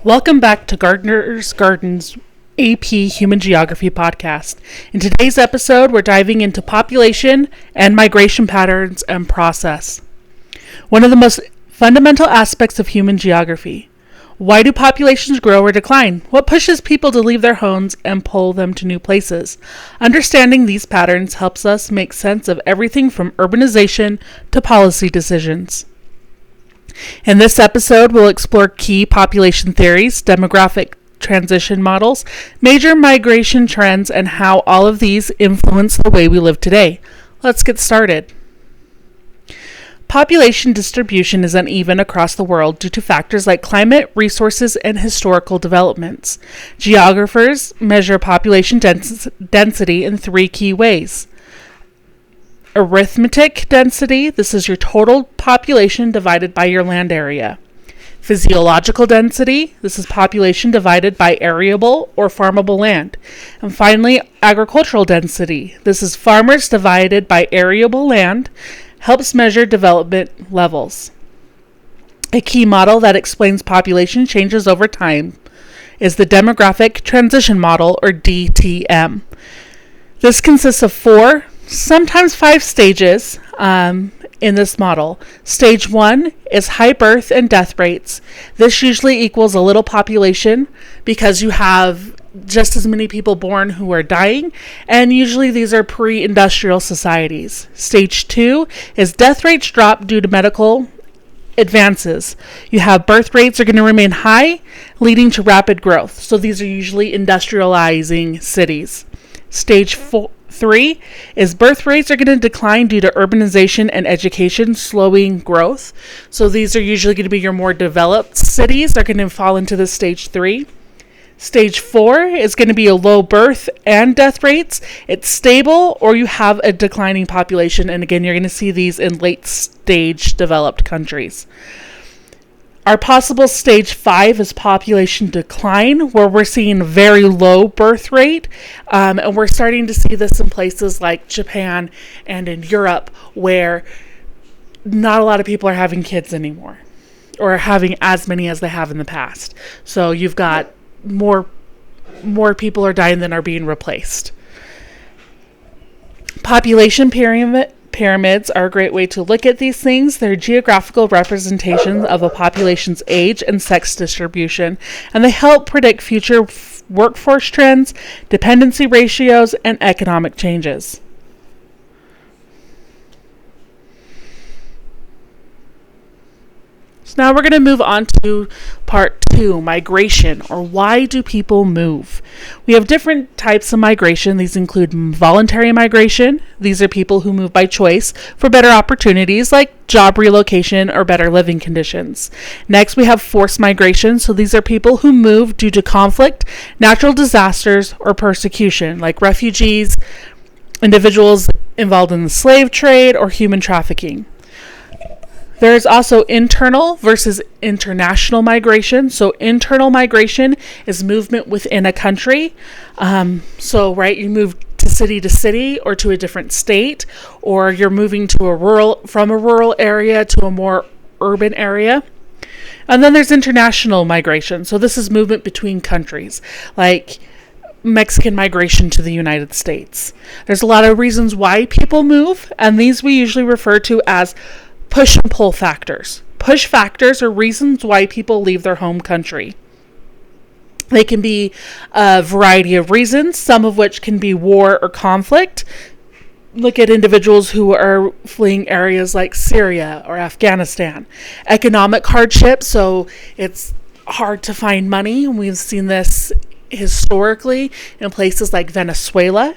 Welcome back to Gardener's Gardens AP Human Geography podcast. In today's episode, we're diving into population and migration patterns and process. One of the most fundamental aspects of human geography. Why do populations grow or decline? What pushes people to leave their homes and pull them to new places? Understanding these patterns helps us make sense of everything from urbanization to policy decisions. In this episode, we'll explore key population theories, demographic transition models, major migration trends, and how all of these influence the way we live today. Let's get started. Population distribution is uneven across the world due to factors like climate, resources, and historical developments. Geographers measure population density in three key ways. Arithmetic density, this is your total population divided by your land area. Physiological density, this is population divided by arable or farmable land. And finally, agricultural density, this is farmers divided by arable land, helps measure development levels. A key model that explains population changes over time is the demographic transition model, or DTM. This consists of 4, sometimes 5 stages in this model. Stage 1 is high birth and death rates. This usually equals a little population because you have just as many people born who are dying, and usually these are pre-industrial societies. Stage 2 is death rates drop due to medical advances. You have birth rates are going to remain high, leading to rapid growth. So these are usually industrializing cities. Stage 3 is birth rates are going to decline due to urbanization and education slowing growth. So these are usually going to be your more developed cities are going to fall into the stage 3. Stage 4 is going to be a low birth and death rates. It's stable, or you have a declining population. And again, you're going to see these in late stage developed countries. Our possible stage 5 is population decline, where we're seeing very low birth rate. And we're starting to see this in places like Japan and in Europe, where not a lot of people are having kids anymore, or having as many as they have in the past. So you've got more people are dying than are being replaced. Population pyramids are a great way to look at these things. They're geographical representations of a population's age and sex distribution, and they help predict future workforce trends, dependency ratios, and economic changes. So now we're going to move on to part 2, migration, or why do people move? We have different types of migration. These include voluntary migration. These are people who move by choice for better opportunities like job relocation or better living conditions. Next, we have forced migration. So these are people who move due to conflict, natural disasters, or persecution, like refugees, individuals involved in the slave trade, or human trafficking. There is also internal versus international migration. So internal migration is movement within a country. You move to city or to a different state, or you're moving to from a rural area to a more urban area. And then there's international migration. So this is movement between countries, like Mexican migration to the United States. There's a lot of reasons why people move, and these we usually refer to as push and pull factors. Push factors are reasons why people leave their home country. They can be a variety of reasons, some of which can be war or conflict. Look at individuals who are fleeing areas like Syria or Afghanistan. Economic hardship, so it's hard to find money. We've seen this historically in places like Venezuela.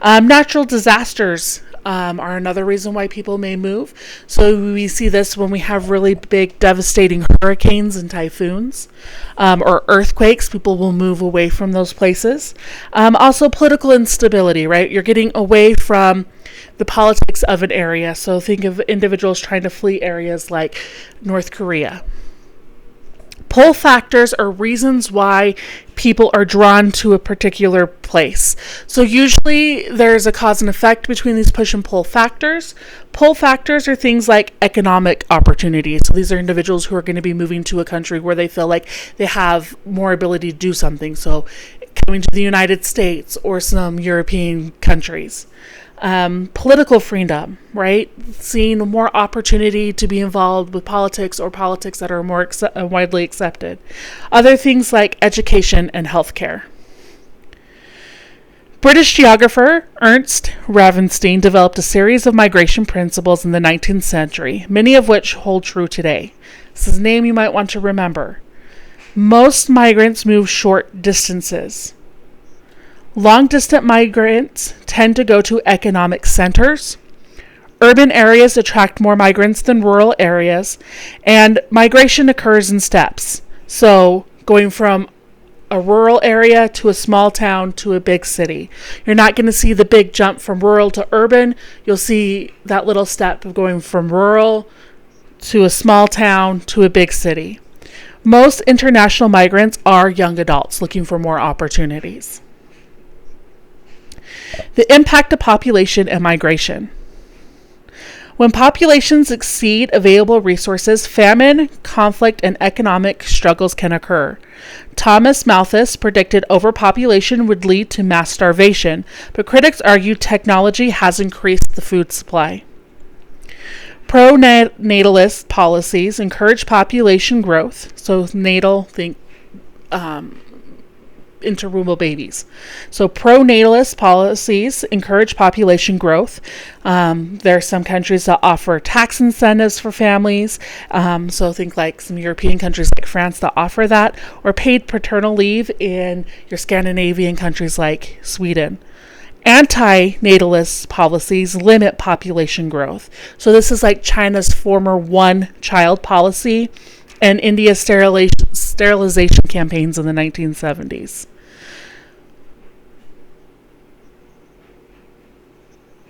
Natural disasters are another reason why people may move. So we see this when we have really big, devastating hurricanes and typhoons, or earthquakes. People will move away from those places. Also, political instability, right? You're getting away from the politics of an area. So think of individuals trying to flee areas like North Korea. Pull factors are reasons why people are drawn to a particular place. So usually there's a cause and effect between these push and pull factors. Pull factors are things like economic opportunities. So these are individuals who are going to be moving to a country where they feel like they have more ability to do something. So coming to the United States or some European countries. Political freedom, right? Seeing more opportunity to be involved with politics or politics that are more widely accepted. Other things like education and healthcare. British geographer Ernst Ravenstein developed a series of migration principles in the 19th century, many of which hold true today. This is a name you might want to remember. Most migrants move short distances. Long-distance migrants tend to go to economic centers. Urban areas attract more migrants than rural areas, and migration occurs in steps. So going from a rural area to a small town to a big city. You're not going to see the big jump from rural to urban. You'll see that little step of going from rural to a small town to a big city. Most international migrants are young adults looking for more opportunities. The impact of population and migration. When populations exceed available resources, famine, conflict, and economic struggles can occur. Thomas Malthus predicted overpopulation would lead to mass starvation, but critics argue technology has increased the food supply. Pro-natalist policies encourage population growth. So natal, think interwomb babies. So pro-natalist policies encourage population growth. There are some countries that offer tax incentives for families. So think like some European countries like France that offer that, or paid paternal leave in your Scandinavian countries like Sweden. Anti-natalist policies limit population growth. So this is like China's former one-child policy and India's sterilization campaigns in the 1970s.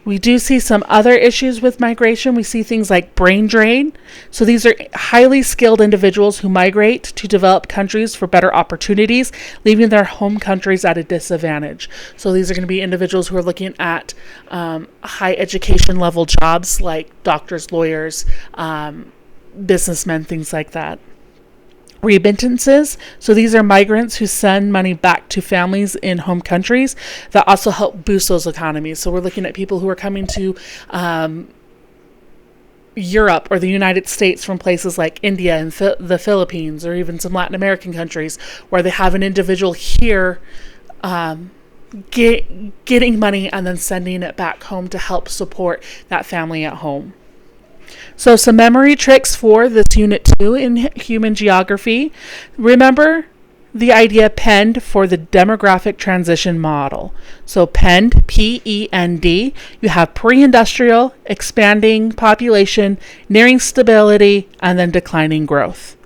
We do see some other issues with migration. We see things like brain drain. So these are highly skilled individuals who migrate to developed countries for better opportunities, leaving their home countries at a disadvantage. So these are going to be individuals who are looking at high education level jobs like doctors, lawyers, businessmen, things like that. Remittances. So these are migrants who send money back to families in home countries that also help boost those economies. So we're looking at people who are coming to Europe or the United States from places like India and the Philippines, or even some Latin American countries where they have an individual here getting money and then sending it back home to help support that family at home. So some memory tricks for this Unit 2 in Human Geography. Remember the idea PEND for the demographic transition model. So PEND, P-E-N-D, you have pre-industrial, expanding population, nearing stability, and then declining growth.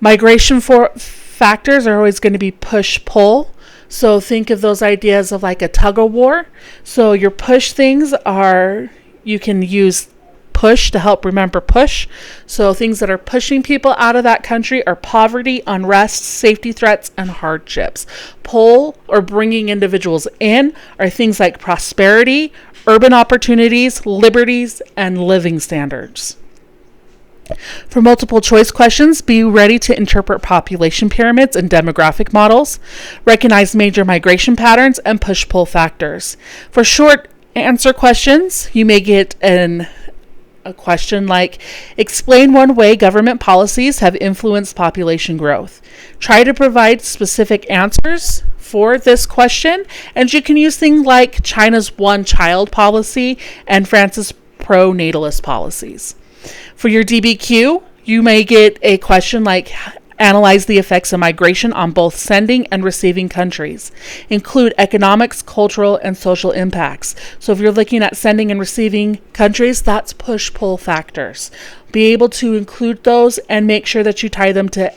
Migration factors are always going to be push-pull. So think of those ideas of like a tug-of-war. So your push things are, you can use push to help remember push. So things that are pushing people out of that country are poverty, unrest, safety threats, and hardships. Pull, or bringing individuals in, are things like prosperity, urban opportunities, liberties, and living standards. For multiple choice questions, be ready to interpret population pyramids and demographic models, recognize major migration patterns, and push-pull factors. For short answer questions, you may get a question like, explain one way government policies have influenced population growth. Try to provide specific answers for this question, and you can use things like China's one-child policy and France's pro-natalist policies. For your DBQ, you may get a question like, analyze the effects of migration on both sending and receiving countries. Include economics, cultural, and social impacts. So if you're looking at sending and receiving countries, that's push-pull factors. Be able to include those and make sure that you tie them to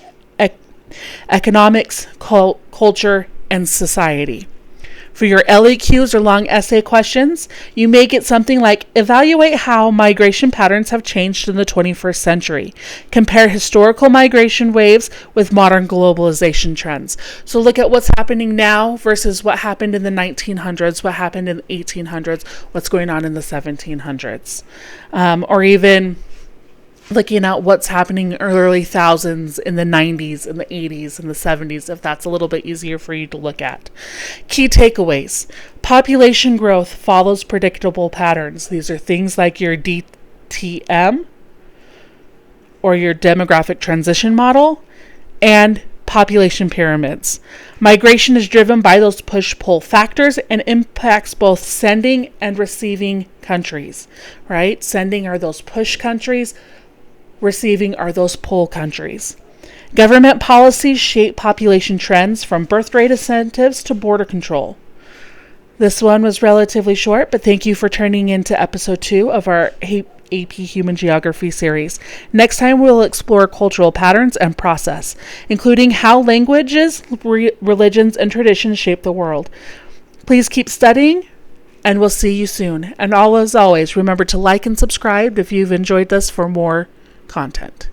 economics, culture, and society. For your LEQs or long essay questions, you may get something like, evaluate how migration patterns have changed in the 21st century. Compare historical migration waves with modern globalization trends. So look at what's happening now versus what happened in the 1900s, what happened in the 1800s, what's going on in the 1700s. Or even looking at what's happening in early thousands in the 90s, in the 80s, and the 70s, if that's a little bit easier for you to look at. Key takeaways. Population growth follows predictable patterns. These are things like your DTM, or your demographic transition model, and population pyramids. Migration is driven by those push-pull factors and impacts both sending and receiving countries, right? Sending are those push countries, receiving are those pull countries. Government policies shape population trends from birth rate incentives to border control. This one was relatively short, but thank you for turning into episode 2 of our AP Human Geography series. Next time we'll explore cultural patterns and process, including how languages, religions, and traditions shape the world. Please keep studying, and we'll see you soon. And as always, remember to like and subscribe if you've enjoyed this for more content.